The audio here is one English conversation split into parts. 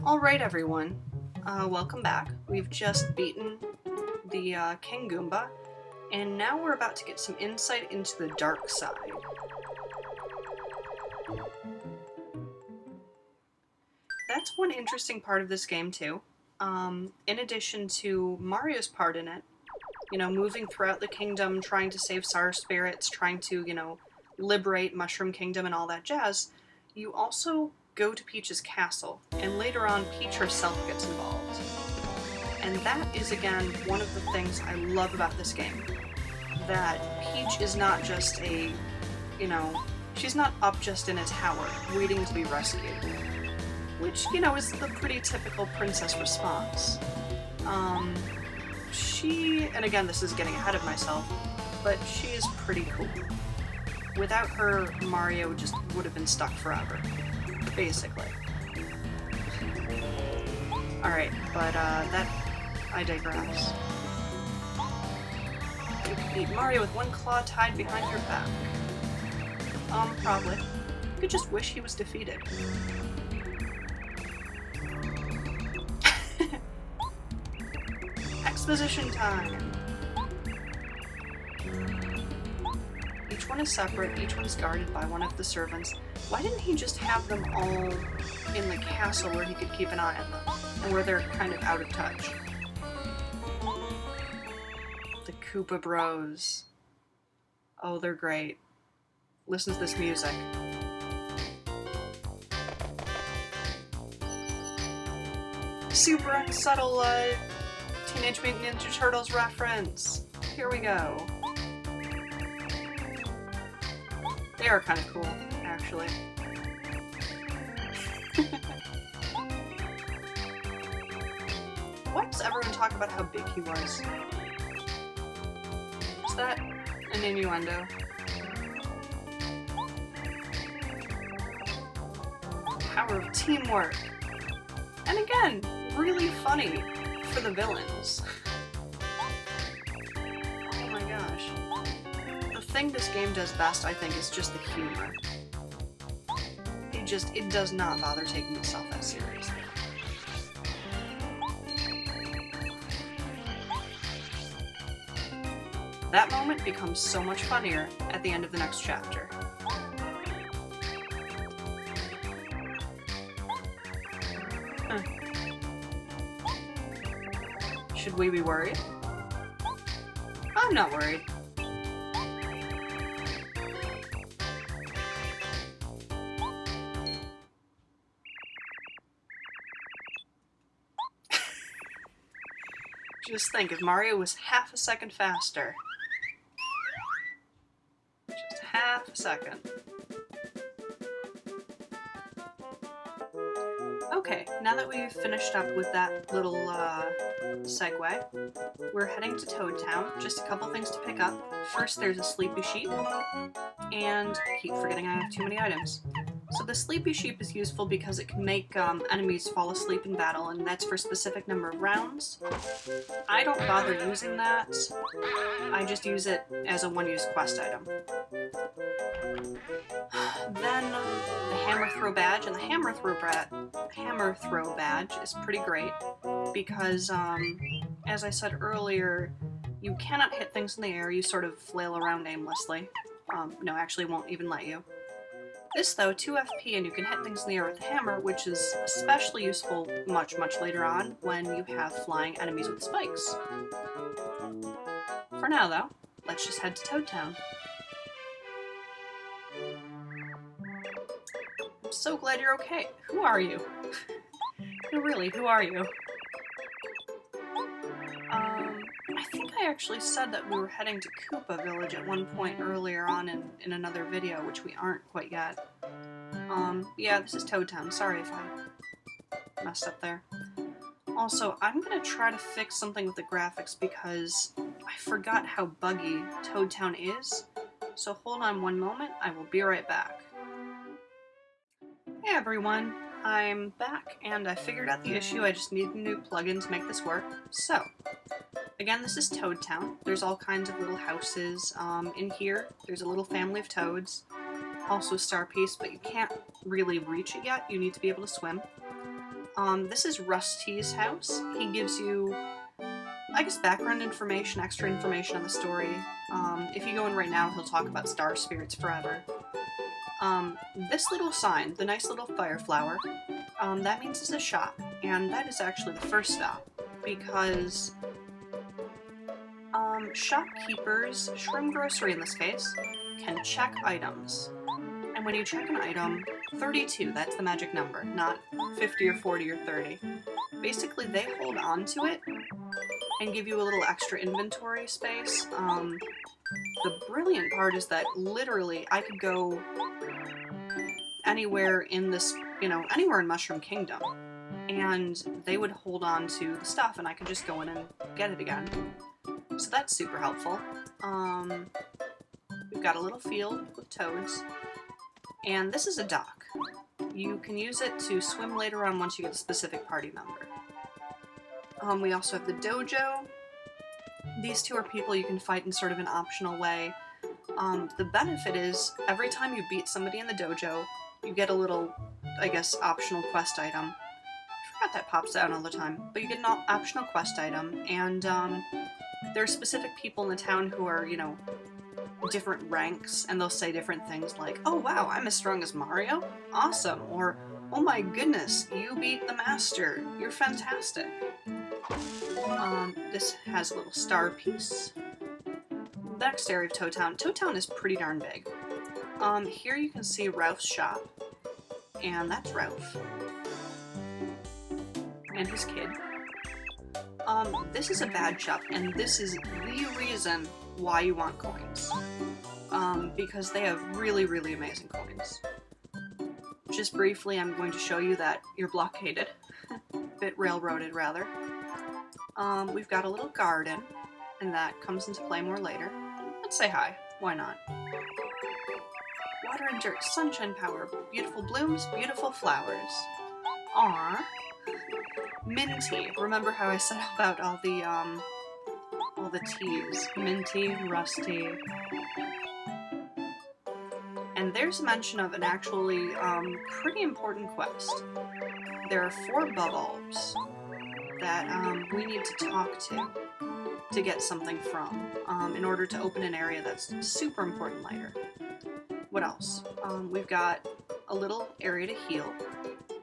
Alright everyone, welcome back. We've just beaten the King Goomba, and now we're about to get some insight into the dark side. That's one interesting part of this game too. In addition to Mario's part in it, you know, moving throughout the kingdom, trying to save Star Spirits, trying to, you know, liberate Mushroom Kingdom and all that jazz, you also go to Peach's castle, and later on Peach herself gets involved. And that is, again, one of the things I love about this game. That Peach is not just a, you know, she's not up just in a tower, waiting to be rescued. Which, you know, is the pretty typical princess response. And again, this is getting ahead of myself, but she is pretty cool. Without her, Mario just would have been stuck forever. Basically. Alright, but I digress. You could beat Mario with one claw tied behind your back. Probably. You could just wish he was defeated. Exposition time! Each one is separate, each one's guarded by one of the servants. Why didn't he just have them all in the castle where he could keep an eye on them, and where they're kind of out of touch? The Koopa Bros. Oh, they're great. Listen to this music. Super unsubtle, Teenage Mutant Ninja Turtles reference. Here we go. They are kind of cool, actually. Why does everyone talk about how big he was? Is that an innuendo? Power of teamwork. And again, really funny for the villains. Oh my gosh. The thing this game does best, I think, is just the humor. It does not bother taking itself that seriously. That moment becomes so much funnier at the end of the next chapter. Huh. Should we be worried? I'm not worried. Just think, if Mario was half a second faster. Just half a second. Okay, now that we've finished up with that little segue, we're heading to Toad Town. Just a couple things to pick up. First, there's a Sleepy Sheep, and I keep forgetting I have too many items. So the Sleepy Sheep is useful because it can make enemies fall asleep in battle, and that's for a specific number of rounds. I don't bother using that. I just use it as a one-use quest item. Then the Hammer Throw Badge, and the Hammer Throw Badge is pretty great because, as I said earlier, you cannot hit things in the air, you sort of flail around aimlessly. No, actually won't even let you. This, though, 2 FP, and you can hit things in the air with the hammer, which is especially useful much, much later on when you have flying enemies with spikes. For now, though, let's just head to Toad Town. I'm so glad you're okay. Who are you? No, really, who are you? I think I actually said that we were heading to Koopa Village at one point earlier on in another video, which we aren't quite yet. Yeah, this is Toad Town. Sorry if I messed up there. Also, I'm gonna try to fix something with the graphics because I forgot how buggy Toad Town is. So hold on one moment, I will be right back. Hey everyone, I'm back and I figured out the issue. I just need a new plugin to make this work. So, again, this is Toad Town. There's all kinds of little houses. In here, there's a little family of toads. Also Star Piece, but you can't really reach it yet. You need to be able to swim. This is Rusty's house. He gives you, I guess, background information, extra information on the story. If you go in right now, he'll talk about star spirits forever. This little sign, the nice little fire flower, that means it's a shop, and that is actually the first stop, because shopkeepers, Shroom Grocery in this case, can check items. And when you check an item, 32, that's the magic number, not 50 or 40 or 30. Basically, they hold on to it and give you a little extra inventory space. The brilliant part is that literally I could go anywhere in this, anywhere in Mushroom Kingdom, and they would hold on to the stuff and I could just go in and get it again. So that's super helpful. We've got a little field with toads, and this is a dock. You can use it to swim later on once you get a specific party member. We also have the dojo. These two are people you can fight in sort of an optional way. The benefit is, every time you beat somebody in the dojo, you get a little, I guess, optional quest item. I forgot that pops out all the time, but you get an optional quest item, and there are specific people in the town who are, different ranks, and they'll say different things like, "Oh wow, I'm as strong as Mario? Awesome!" Or, "Oh my goodness, you beat the master. You're fantastic." This has a little star piece. The next area of Toad Town. Toad Town is pretty darn big. Here you can see Ralph's shop, and that's Ralph. And his kid. This is a bad shop, and this is the reason why you want coins. Because they have really, really amazing coins. Just briefly, I'm going to show you that you're blockaded. Bit railroaded, rather. We've got a little garden, and that comes into play more later. Let's say hi. Why not? Water and dirt, sunshine power, beautiful blooms, beautiful flowers. Aww. Minty. Remember how I said about all the teas? Minty, Rusty. And there's mention of an actually pretty important quest. There are 4 bubbles that we need to talk to get something from in order to open an area that's super important later. What else? We've got a little area to heal,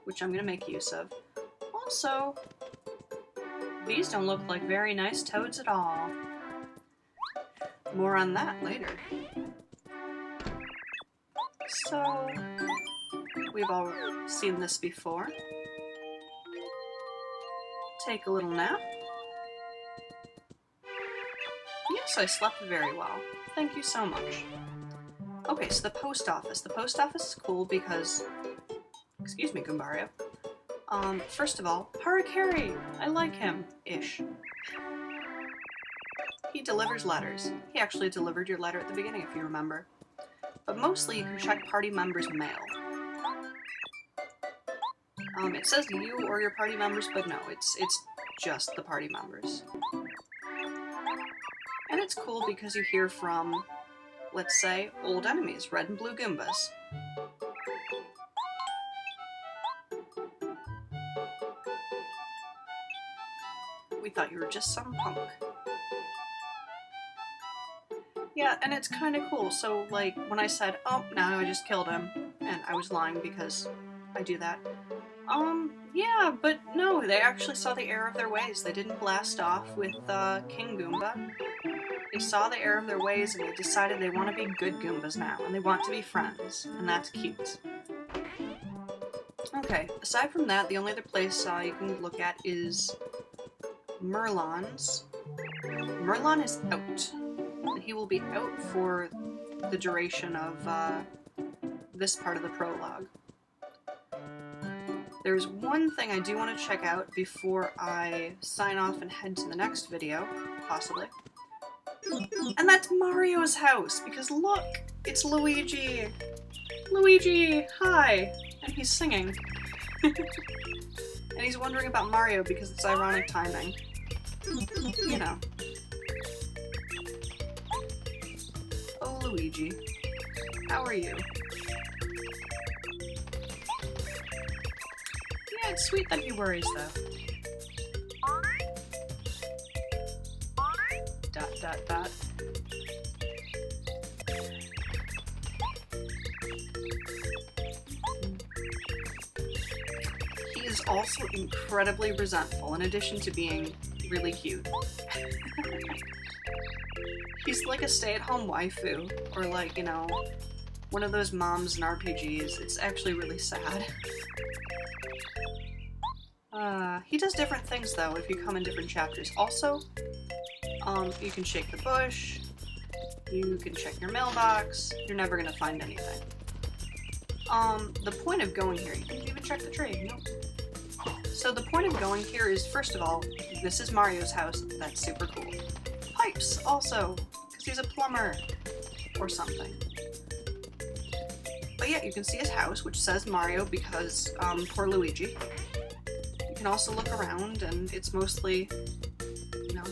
which I'm going to make use of. Also, these don't look like very nice toads at all. More on that later. So, we've all seen this before. Take a little nap. Yes, I slept very well. Thank you so much. Okay, so the post office. The post office is cool because... Excuse me, Goombario. First of all, Harakiri! I like him. Ish. He delivers letters. He actually delivered your letter at the beginning, if you remember. But mostly you can check party members' mail. It says you or your party members, but no, it's just the party members. And it's cool because you hear from, let's say, old enemies, red and blue Goombas. We thought you were just some punk. Yeah, and it's kind of cool. So, like, when I said, "Oh, no, I just killed him," and I was lying because I do that. Yeah, but no, they actually saw the error of their ways. They didn't blast off with King Goomba. They saw the error of their ways and they decided they want to be good Goombas now, and they want to be friends, and that's cute. Okay, aside from that, the only other place you can look at is Merlon's. Merlon is out. He will be out for the duration of this part of the prologue. There's one thing I do want to check out before I sign off and head to the next video, possibly. And that's Mario's house, because look, it's Luigi! Luigi, hi! And he's singing. And he's wondering about Mario because it's ironic timing. You know. Oh, Luigi. How are you? It's sweet that he worries, though. Dot, dot, dot. He is also incredibly resentful, in addition to being really cute. He's like a stay-at-home waifu, or like, you know, one of those moms in RPGs. It's actually really sad. He does different things, though, if you come in different chapters. Also, you can shake the bush, you can check your mailbox, you're never gonna find anything. The point of going here, you can even check the tree, nope. So the point of going here is, first of all, this is Mario's house, that's super cool. Pipes, also, because he's a plumber, or something. But yeah, you can see his house, which says Mario because, poor Luigi. You can also look around, and it's mostly, you know,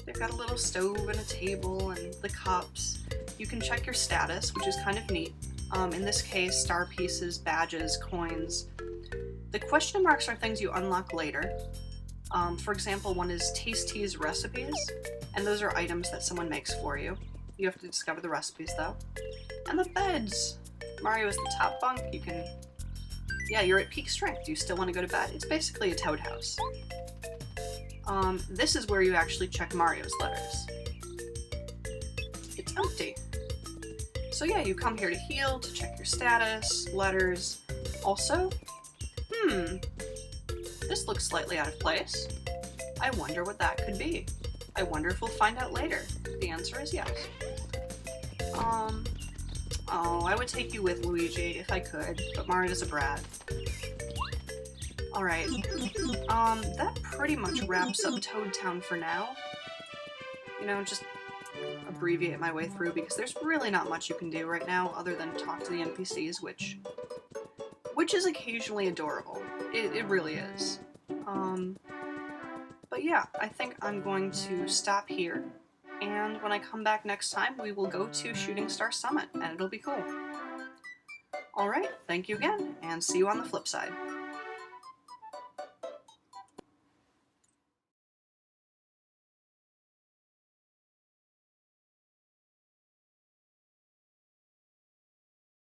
they've got a little stove and a table and the cups. You can check your status, which is kind of neat. In this case, star pieces, badges, coins. The question marks are things you unlock later. For example, one is Tasty's recipes, and those are items that someone makes for you. You have to discover the recipes, though. And the beds! Mario is the top bunk, you can... Yeah, you're at peak strength. Do you still want to go to bed? It's basically a Toad house. This is where you actually check Mario's letters. It's empty. So yeah, you come here to heal, to check your status, letters. Also, this looks slightly out of place. I wonder what that could be. I wonder if we'll find out later. The answer is yes. Oh, I would take you with Luigi if I could, but Mario's a brat. Alright, that pretty much wraps up Toad Town for now. You know, just abbreviate my way through because there's really not much you can do right now other than talk to the NPCs, which is occasionally adorable. It really is. But yeah, I think I'm going to stop here, and when I come back next time, we will go to Shooting Star Summit, and it'll be cool. Alright, thank you again, and see you on the flip side.